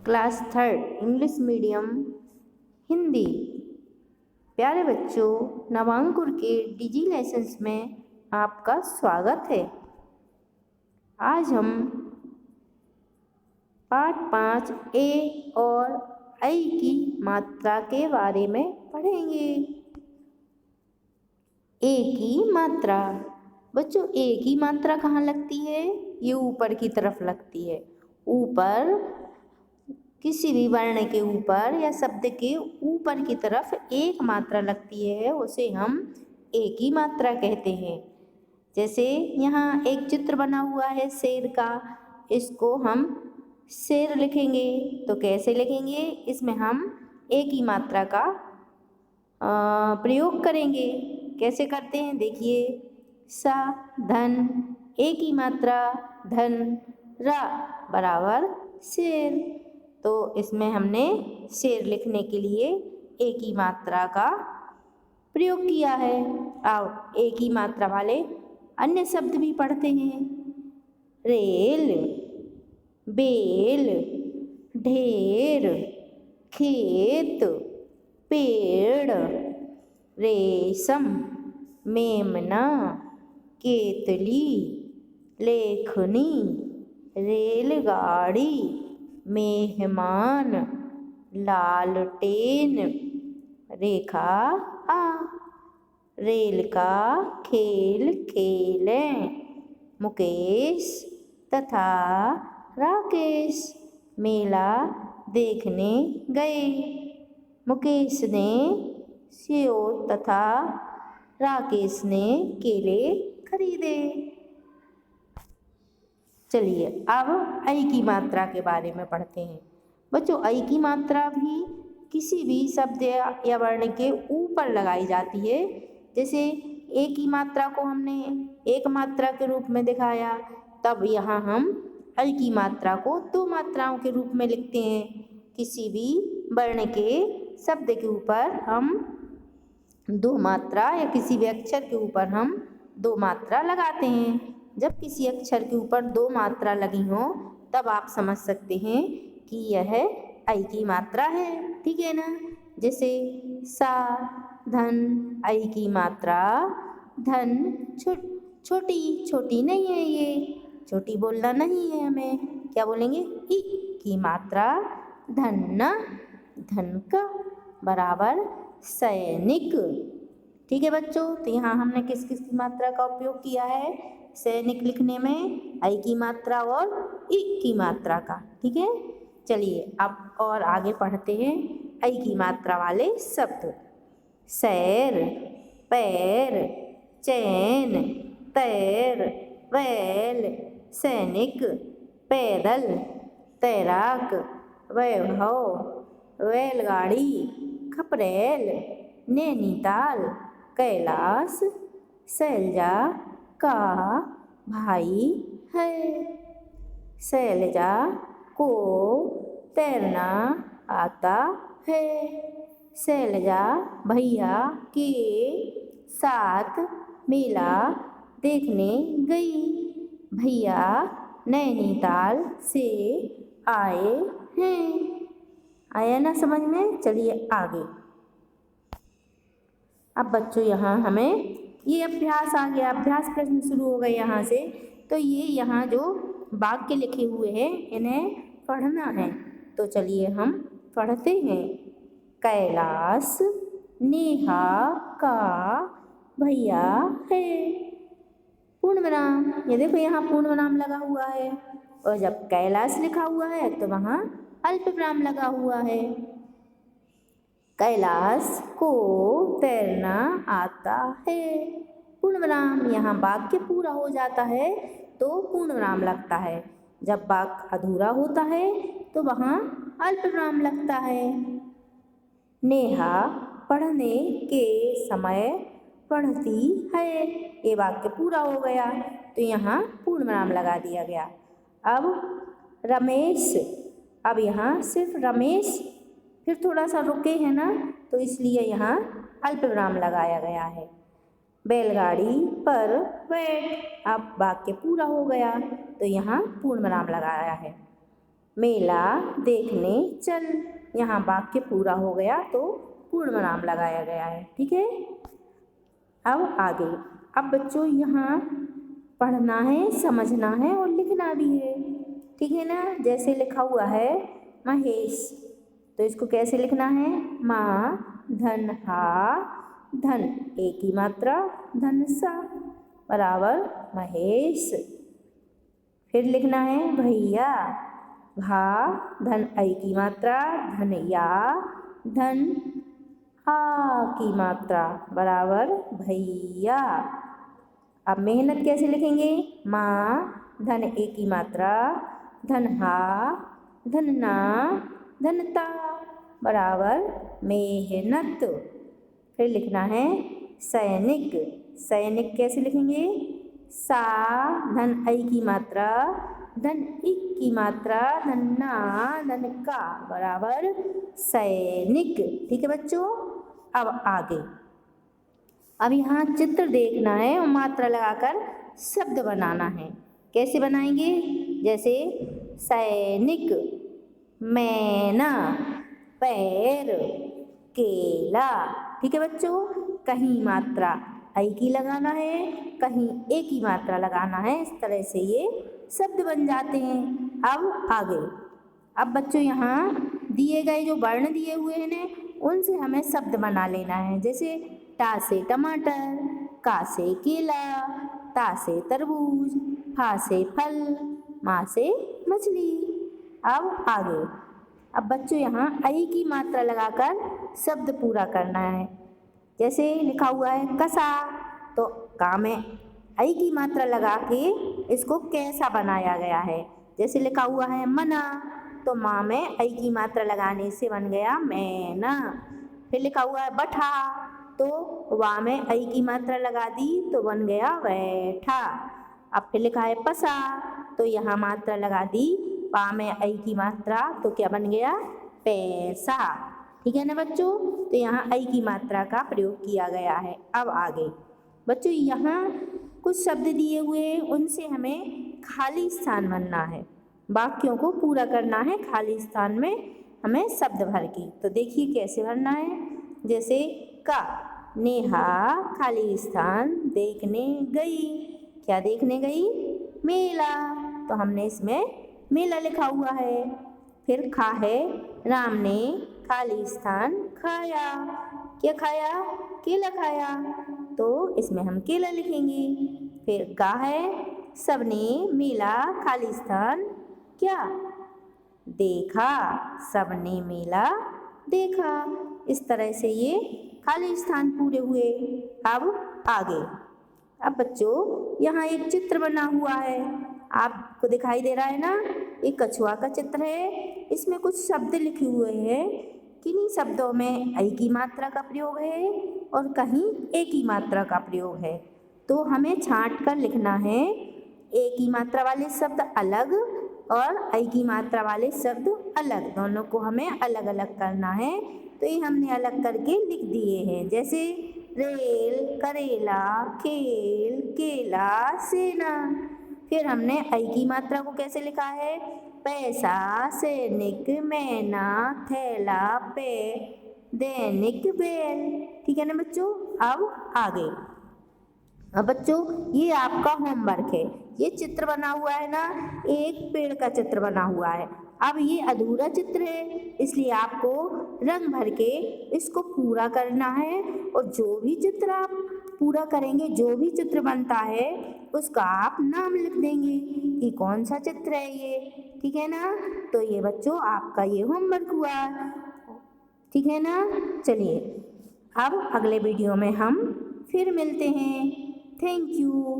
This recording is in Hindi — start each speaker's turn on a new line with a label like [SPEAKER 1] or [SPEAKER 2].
[SPEAKER 1] Class third English medium Hindi. प्यारे बच्चों, नवांकुर के डिजी लेसन्स में आपका स्वागत है। आज हम पाठ 5 ए और ऐ की मात्रा के बारे में पढ़ेंगे। ए की मात्रा। बच्चों, ए की मात्रा कहाँ लगती है? ये ऊपर की तरफ लगती है। ऊपर किसी भी वर्ण के ऊपर या शब्द के ऊपर की तरफ एक मात्रा लगती है, उसे हम ए की मात्रा कहते हैं। जैसे यहाँ एक चित्र बना हुआ है शेर का, इसको हम शेर लिखेंगे तो कैसे लिखेंगे? इसमें हम ए की मात्रा का प्रयोग करेंगे। कैसे करते हैं देखिए, सा धन, ए की मात्रा धन, रा बराबर शेर। तो इसमें हमने शेर लिखने के लिए ए की मात्रा का प्रयोग किया है। अब ए की मात्रा वाले अन्य शब्द भी पढ़ते हैं। रेल, बेल, ढेर, खेत, पेड़, रेशम, मेमना, केतली, लेखनी, रेलगाड़ी, मेहमान, लालटेन, रेखा आ, रेल का खेल खेलें, मुकेश तथा राकेश मेला देखने गए। मुकेश ने सेब तथा राकेश ने केले खरीदे। चलिए अब ऐ की मात्रा के बारे में पढ़ते हैं। बच्चों, ऐ की मात्रा भी किसी भी शब्द या वर्ण के ऊपर लगाई जाती है। जैसे ए की मात्रा को हमने एक मात्रा के रूप में दिखाया, तब यहाँ हम ऐ की मात्रा को दो मात्राओं के रूप में लिखते हैं। किसी भी वर्ण के शब्द के ऊपर हम दो मात्रा या किसी भी अक्षर के ऊपर हम दो मात्रा लगाते हैं। जब किसी अक्षर के ऊपर दो मात्रा लगी हो तब आप समझ सकते हैं कि यह ऐ की मात्रा है, ठीक है ना। जैसे सा धन, ऐ की मात्रा धन, छोटी छोटी नहीं है, ये छोटी बोलना नहीं है हमें। क्या बोलेंगे? ई की मात्रा धन्ना, धन का बराबर सैनिक। ठीक है बच्चों, तो यहाँ हमने किस किस की मात्रा का उपयोग किया है सैनिक लिखने में? ऐ की मात्रा और ई की मात्रा का। ठीक है, चलिए अब और आगे पढ़ते हैं ऐ की मात्रा वाले शब्द। सैर, पैर, चैन, तैर, बैल, सैनिक, पैदल, तैराक, वैभव, बैलगाड़ी, खपरेल, नैनीताल, कैलाश, शैलजा का भाई है। शैलजा को तैरना आता है। शैलजा भैया के साथ मेला देखने गई। भैया नैनीताल से आए हैं। आया ना समझ में? चलिए आगे। अब बच्चों यहाँ हमें ये अभ्यास आ गया, अभ्यास प्रश्न शुरू हो गए यहाँ से। तो ये यहाँ जो वाक्य लिखे हुए हैं इन्हें पढ़ना है। तो चलिए हम पढ़ते हैं। कैलाश नेहा का भैया है। पूर्ण विराम, ये देखो यहाँ पूर्ण विराम लगा हुआ है, और जब कैलाश लिखा हुआ है तो वहाँ अल्प विराम लगा हुआ है। कैलाश को तैरना आता है। पूर्ण विराम, यहाँ वाक्य पूरा हो जाता है तो पूर्ण विराम लगता है। जब वाक्य अधूरा होता है तो वहाँ अल्प विराम लगता है। नेहा पढ़ने के समय पढ़ती है। ये वाक्य पूरा हो गया तो यहाँ पूर्ण विराम लगा दिया गया। अब रमेश, अब यहाँ सिर्फ रमेश फिर थोड़ा सा रुके हैं ना, तो इसलिए यहाँ अल्प विराम लगाया गया है। बैलगाड़ी पर बैठ, अब वाक्य पूरा हो गया तो यहाँ पूर्ण विराम लगाया है। मेला देखने चल। यहाँ वाक्य पूरा हो गया तो पूर्ण विराम लगाया गया है। ठीक है, अब आगे। अब बच्चों यहाँ पढ़ना है, समझना है और लिखना भी है। ठीक है ना। जैसे लिखा हुआ है महेश, तो इसको कैसे लिखना है? माँ धन हा धन, एक ही मात्रा, धन सा बराबर महेश। फिर लिखना है भैया, भा धन ऐ की मात्रा, धन या, धन आ की मात्रा बराबर भैया। अब मेहनत कैसे लिखेंगे? माँ धन ए की मात्रा, धन हा धन ना, धनता बराबर मेहनत। फिर लिखना है सैनिक। सैनिक कैसे लिखेंगे? सा धन ऐ की मात्रा, धन इक की मात्रा, धन ना, धन का बराबर सैनिक। ठीक है बच्चों। अब आगे। अब यहाँ चित्र देखना है और मात्रा लगाकर शब्द बनाना है। कैसे बनाएंगे? जैसे सैनिक, मैना, पैर, केला। ठीक है बच्चों। कहीं मात्रा ऐ की लगाना है, कहीं ए की मात्रा लगाना है। इस तरह से ये शब्द बन जाते हैं। अब आगे। अब बच्चों यहाँ दिए गए जो वर्ण दिए हुए हैं ना, उनसे हमें शब्द बना लेना है। जैसे टा से टमाटर, का से केला, ता से तरबूज, फा से फल, मा से मछली। अब आगे। अब बच्चों यहाँ ऐ की मात्रा लगाकर शब्द पूरा करना है। जैसे लिखा हुआ है कसा, तो का में ऐ की मात्रा लगा के इसको कैसा बनाया गया है। जैसे लिखा हुआ है मना, तो माँ में ऐ की मात्रा लगाने से बन गया मैना। फिर लिखा हुआ है बठा, तो वा में ऐ की मात्रा लगा दी तो बन गया बैठा। अब फिर लिखा है पसा, तो यहाँ मात्रा लगा दी, पा में ऐ की मात्रा, तो क्या बन गया? पैसा। ठीक है ना बच्चों। तो यहाँ ऐ की मात्रा का प्रयोग किया गया है। अब आगे बच्चों, यहाँ कुछ शब्द दिए हुए हैं, उनसे हमें खाली स्थान बनना है। वाक्यों को पूरा करना है खाली स्थान में हमें शब्द भर के। तो देखिए कैसे भरना है। जैसे का, नेहा खाली स्थान देखने गई। क्या देखने गई? मेला। तो हमने इसमें मेला लिखा हुआ है। फिर खा है, राम ने खाली स्थान खाया। क्या खाया? केला खाया, तो इसमें हम केला लिखेंगे। फिर गा है, सबने मेला खाली स्थान क्या? देखा। सबने मेला देखा। इस तरह से ये खाली स्थान पूरे हुए। अब आगे। अब बच्चों यहाँ एक चित्र बना हुआ है, आपको दिखाई दे रहा है ना? एक कछुआ का चित्र है। इसमें कुछ शब्द लिखे हुए हैं। किन्हीं शब्दों में ऐ की मात्रा का प्रयोग है और कहीं ए की मात्रा का प्रयोग है। तो हमें छांट कर लिखना है। ए की मात्रा वाले शब्द अलग और ऐ की मात्रा वाले शब्द अलग, दोनों को हमें अलग अलग करना है। तो ये हमने अलग करके लिख दिए हैं। जैसे रेल, करेला, खेल, केला, सेना। फिर हमने ऐ की मात्रा को कैसे लिखा है? पैसा, सैनिक, मैना, थैला, पे, दैनिक, बैल। ठीक है ना बच्चों। अब आगे। अब बच्चों ये आपका होमवर्क है। ये चित्र बना हुआ है ना, एक पेड़ का चित्र बना हुआ है। अब ये अधूरा चित्र है, इसलिए आपको रंग भर के इसको पूरा करना है। और जो भी चित्र आप पूरा करेंगे, जो भी चित्र बनता है, उसका आप नाम लिख देंगे कि कौन सा चित्र है ये। ठीक है ना। तो ये बच्चों आपका ये होमवर्क हुआ। ठीक है ना। चलिए अब अगले वीडियो में हम फिर मिलते हैं। Thank you.